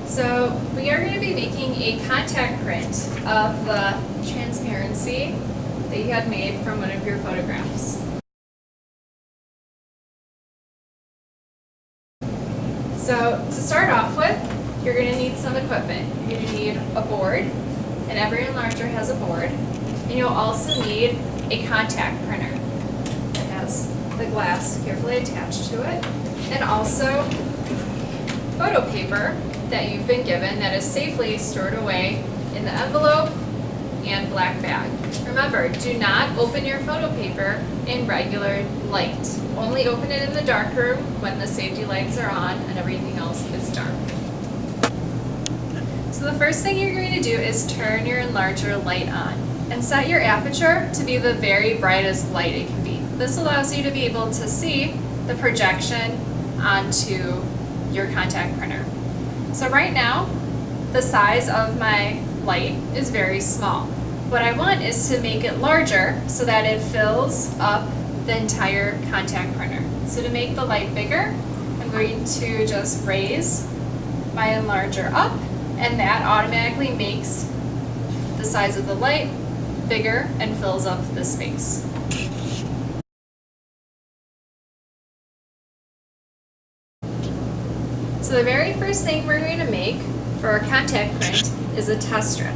So we are going to be making a contact print of the transparency that you had made from one of your photographs. So to start off with, you're going to need some equipment. You're going to need a board, and every enlarger has a board. And you'll also need a contact printer that has the glass carefully attached to it, and also photo paper that you've been given that is safely stored away in the envelope and black bag. Remember, do not open your photo paper in regular light. Only open it in the dark room when the safety lights are on and everything else is dark. So the first thing you're going to do is turn your enlarger light on and set your aperture to be the very brightest light it can be. This allows you to be able to see the projection onto your contact printer. So right now, the size of my light is very small. What I want is to make it larger so that it fills up the entire contact printer. So to make the light bigger, I'm going to just raise my enlarger up, and that automatically makes the size of the light bigger and fills up the space. So the very first thing we're going to make for our contact print is a test strip.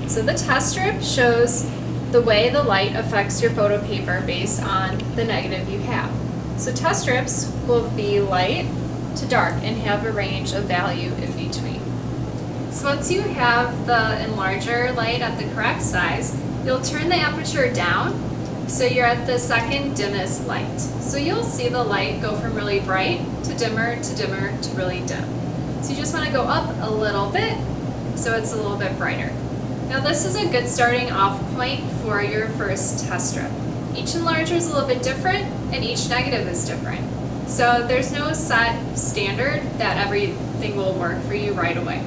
So the test strip shows the way the light affects your photo paper based on the negative you have. So test strips will be light to dark and have a range of value in between. So once you have the enlarger light at the correct size, you'll turn the aperture down so you're at the second dimmest light. So you'll see the light go from really bright to dimmer to really dim. So you just want to go up a little bit so it's a little bit brighter. Now this is a good starting off point for your first test strip. Each enlarger is a little bit different and each negative is different. So there's no set standard that everything will work for you right away.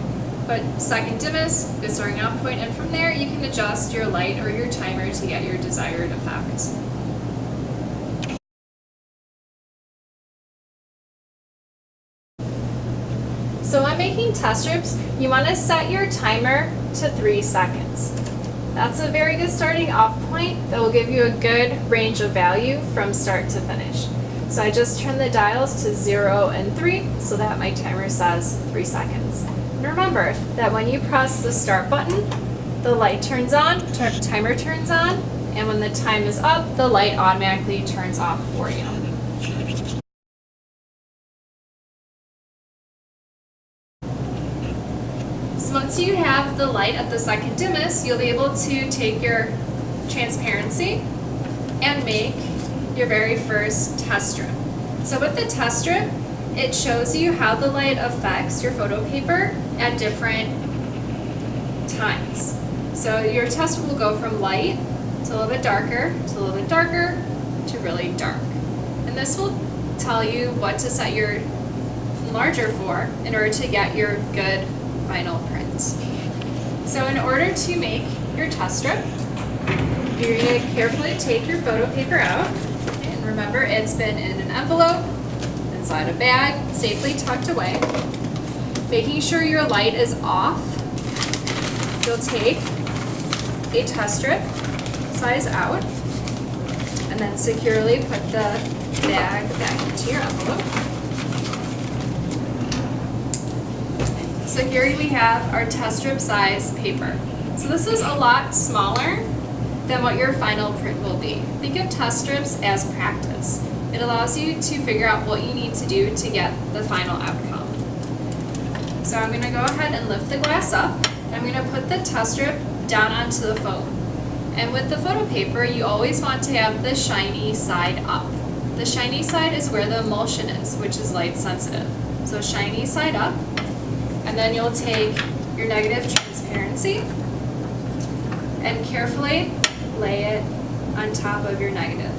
But second dimmest, good starting off point, and from there you can adjust your light or your timer to get your desired effect. So when making test strips, you want to set your timer to 3 seconds. That's a very good starting off point that will give you a good range of value from start to finish. So I just turn the dials to 0 and 3 so that my timer says 3 seconds. And remember that when you press the start button, the light turns on, timer turns on, and when the time is up, the light automatically turns off for you. So once you have the light at the second dimmest, you'll be able to take your transparency and make your very first test strip. So with the test strip, it shows you how the light affects your photo paper at different times. So your test will go from light to a little bit darker, to a little bit darker, to really dark. And this will tell you what to set your enlarger for in order to get your good final print. So in order to make your test strip, you're going to carefully take your photo paper out, and remember it's been in an envelope, inside a bag, safely tucked away. Making sure your light is off, you'll take a test strip, size out, and then securely put the bag back into your envelope. So here we have our test strip size paper. So this is a lot smaller than what your final print will be. Think of test strips as practice. It allows you to figure out what you need to do to get the final outcome. So I'm going to go ahead and lift the glass up, and I'm going to put the test strip down onto the foam. And with the photo paper, you always want to have the shiny side up. The shiny side is where the emulsion is, which is light sensitive. So shiny side up, and then you'll take your negative transparency and carefully lay it on top of your negative.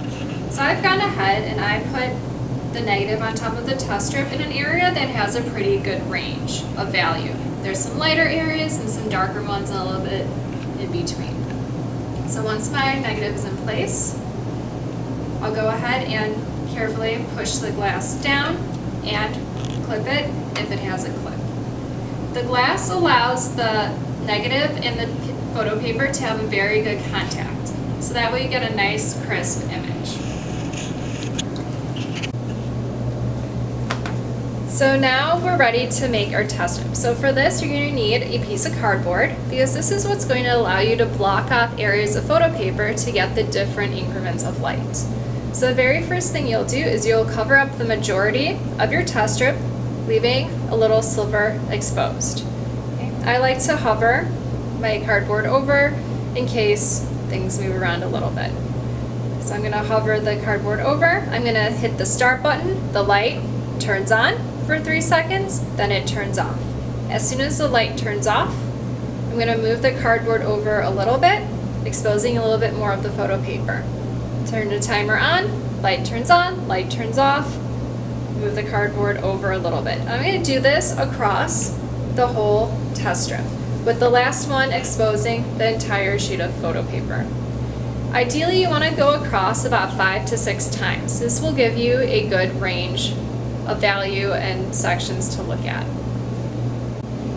So I've gone ahead and I put the negative on top of the test strip in an area that has a pretty good range of value. There's some lighter areas and some darker ones and a little bit in between. So once my negative is in place, I'll go ahead and carefully push the glass down and clip it if it has a clip. The glass allows the negative and the photo paper to have a very good contact. So that way you get a nice crisp image. So now we're ready to make our test strip. So for this, you're going to need a piece of cardboard because this is what's going to allow you to block off areas of photo paper to get the different increments of light. So the very first thing you'll do is you'll cover up the majority of your test strip, leaving a little sliver exposed. Okay. I like to hover my cardboard over in case things move around a little bit. So I'm going to hover the cardboard over, I'm going to hit the start button, the light turns on for 3 seconds, then it turns off. As soon as the light turns off, I'm going to move the cardboard over a little bit, exposing a little bit more of the photo paper. Turn the timer on, light turns on, light turns off, move the cardboard over a little bit. I'm going to do this across the whole test strip, with the last one exposing the entire sheet of photo paper. Ideally, you want to go across about 5 to 6 times. This will give you a good range of value and sections to look at.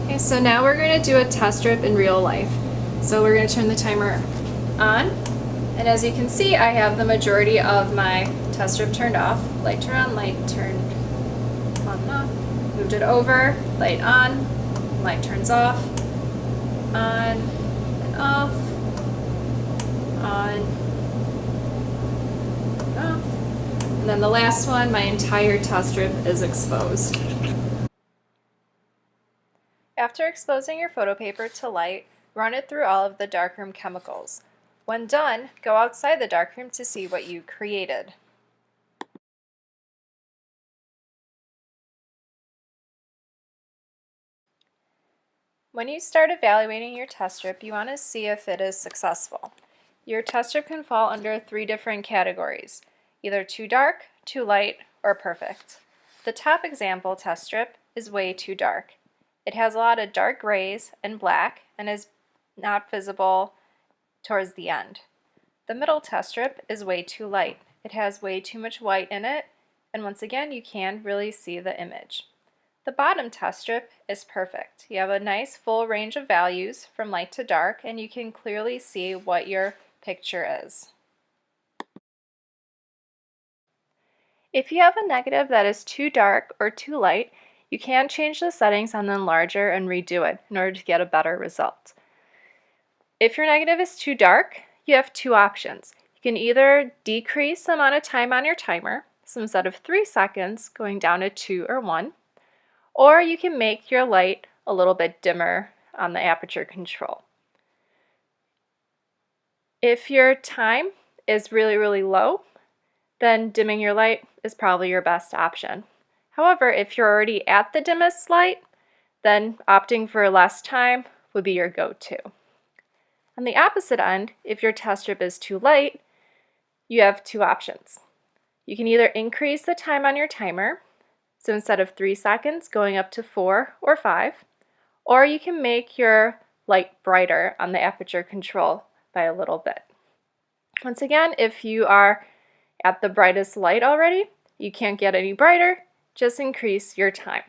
Okay, so now we're going to do a test strip in real life. So we're going to turn the timer on, and as you can see, I have the majority of my test strip turned off. Light turn on, light turn on and off. Moved it over, light on, light turns off, on and off, on and off. And then the last one, my entire test strip is exposed. After exposing your photo paper to light, run it through all of the darkroom chemicals. When done, go outside the darkroom to see what you created. When you start evaluating your test strip, you want to see if it is successful. Your test strip can fall under 3 different categories: either too dark, too light, or perfect. The top example test strip is way too dark. It has a lot of dark grays and black and is not visible towards the end. The middle test strip is way too light. It has way too much white in it, and once again you can't really see the image. The bottom test strip is perfect. You have a nice full range of values from light to dark, and you can clearly see what your picture is. If you have a negative that is too dark or too light, you can change the settings on the enlarger and redo it in order to get a better result. If your negative is too dark, you have 2 options. You can either decrease the amount of time on your timer, so instead of 3 seconds, going down to 2 or 1, or you can make your light a little bit dimmer on the aperture control. If your time is really low, then dimming your light is probably your best option. However, if you're already at the dimmest light, then opting for less time would be your go-to. On the opposite end, if your test strip is too light, you have 2 options. You can either increase the time on your timer, so instead of 3 seconds, going up to 4 or 5, or you can make your light brighter on the aperture control by a little bit. Once again, if you are at the brightest light already, you can't get any brighter, just increase your time.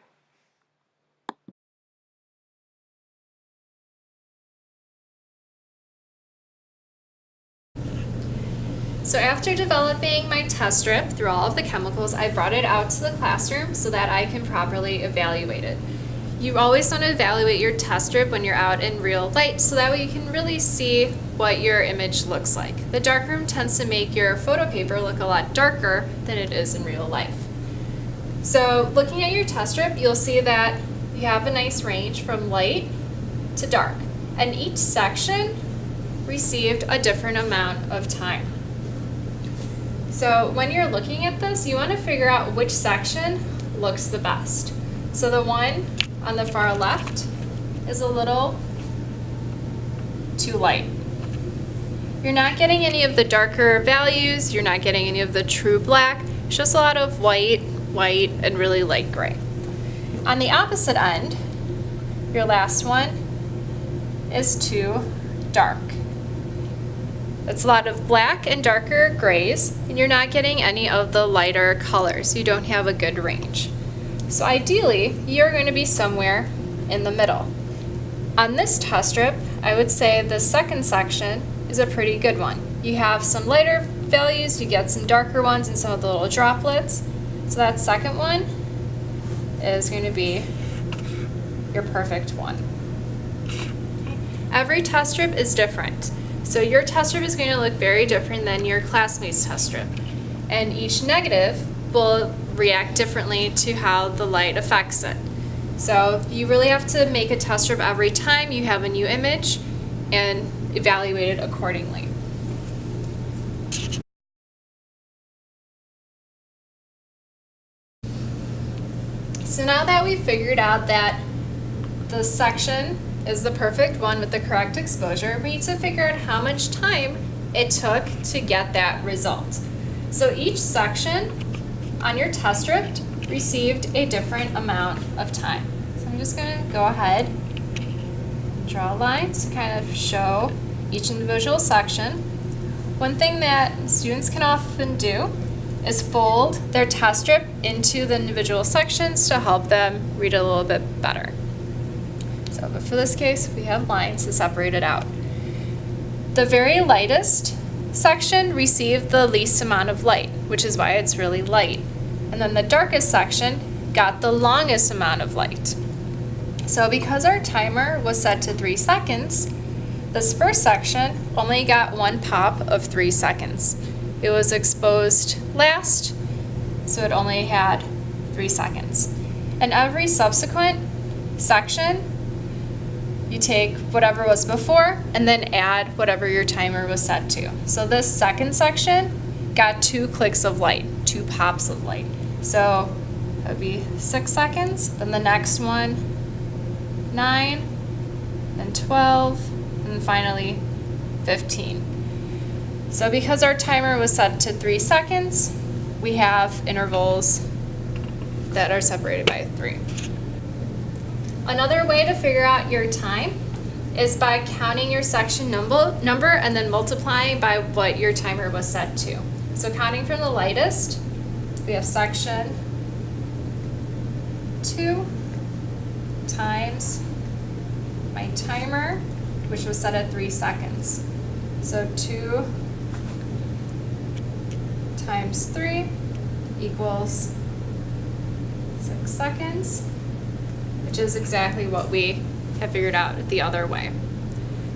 So after developing my test strip through all of the chemicals, I brought it out to the classroom so that I can properly evaluate it. You always want to evaluate your test strip when you're out in real light so that way you can really see what your image looks like. The darkroom tends to make your photo paper look a lot darker than it is in real life. So looking at your test strip, you'll see that you have a nice range from light to dark, and each section received a different amount of time. So when you're looking at this, you want to figure out which section looks the best. So the one on the far left is a little too light. You're not getting any of the darker values, you're not getting any of the true black, it's just a lot of white, and really light gray. On the opposite end, your last one is too dark. It's a lot of black and darker grays, and you're not getting any of the lighter colors. You don't have a good range. So ideally, you're going to be somewhere in the middle. On this test strip, I would say the second section is a pretty good one. You have some lighter values, you get some darker ones and some of the little droplets. So that second one is going to be your perfect one. Every test strip is different. So your test strip is going to look very different than your classmate's test strip. And each negative will react differently to how the light affects it. So you really have to make a test strip every time you have a new image and evaluate it accordingly. So now that we've figured out that the section is the perfect one with the correct exposure, we need to figure out how much time it took to get that result. So each section on your test strip received a different amount of time. So I'm just going to go ahead and draw a line to kind of show each individual section. One thing that students can often do is fold their test strip into the individual sections to help them read a little bit better. So, but for this case, we have lines to separate it out. The very lightest section received the least amount of light, which is why it's really light. And then the darkest section got the longest amount of light. So because our timer was set to 3 seconds, this first section only got one pop of 3 seconds. It was exposed last, so it only had 3 seconds. And every subsequent section, you take whatever was before and then add whatever your timer was set to. So this second section got 2 clicks of light, 2 pops of light. So that would be 6 seconds, then the next one, 9, then 12, and finally 15. So because our timer was set to 3 seconds, we have intervals that are separated by 3. Another way to figure out your time is by counting your section number and then multiplying by what your timer was set to. So counting from the lightest, we have section 2 times my timer, which was set at 3 seconds. So 2 times 3 equals 6 seconds, which is exactly what we have figured out the other way.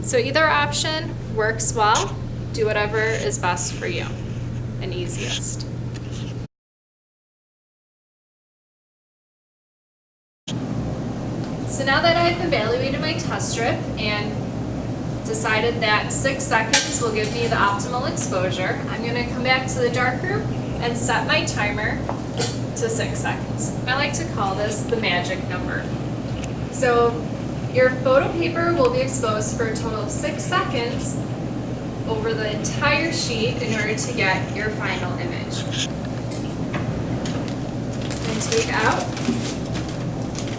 So either option works well. Do whatever is best for you and easiest. So now that I've evaluated my test strip and decided that 6 seconds will give me the optimal exposure, I'm going to come back to the darkroom and set my timer to 6 seconds. I like to call this the magic number. So your photo paper will be exposed for a total of 6 seconds over the entire sheet in order to get your final image. And take out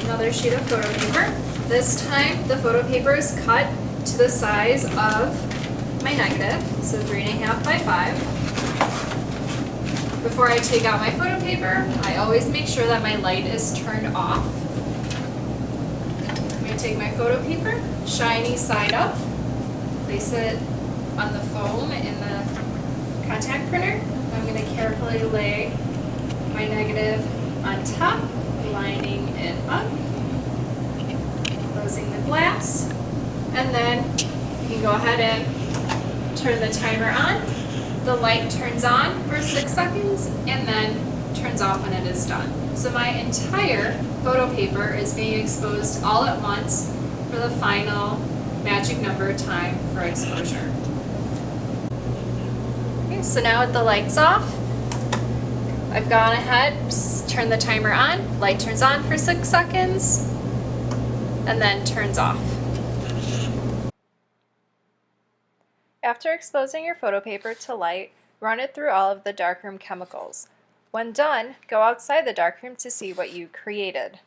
another sheet of photo paper. This time the photo paper is cut to the size of my negative, so 3.5 by 5. Before I take out my photo paper, I always make sure that my light is turned off. I'm going to take my photo paper, shiny side up, place it on the foam in the contact printer. I'm going to carefully lay my negative on top, lining it up, closing the glass, and then you can go ahead and turn the timer on. The light turns on for 6 seconds and then turns off when it is done. So my entire photo paper is being exposed all at once for the final magic number time for exposure. Okay, so now with the lights off, I've gone ahead, turned the timer on, light turns on for 6 seconds, and then turns off. After exposing your photo paper to light, run it through all of the darkroom chemicals. When done, go outside the darkroom to see what you created.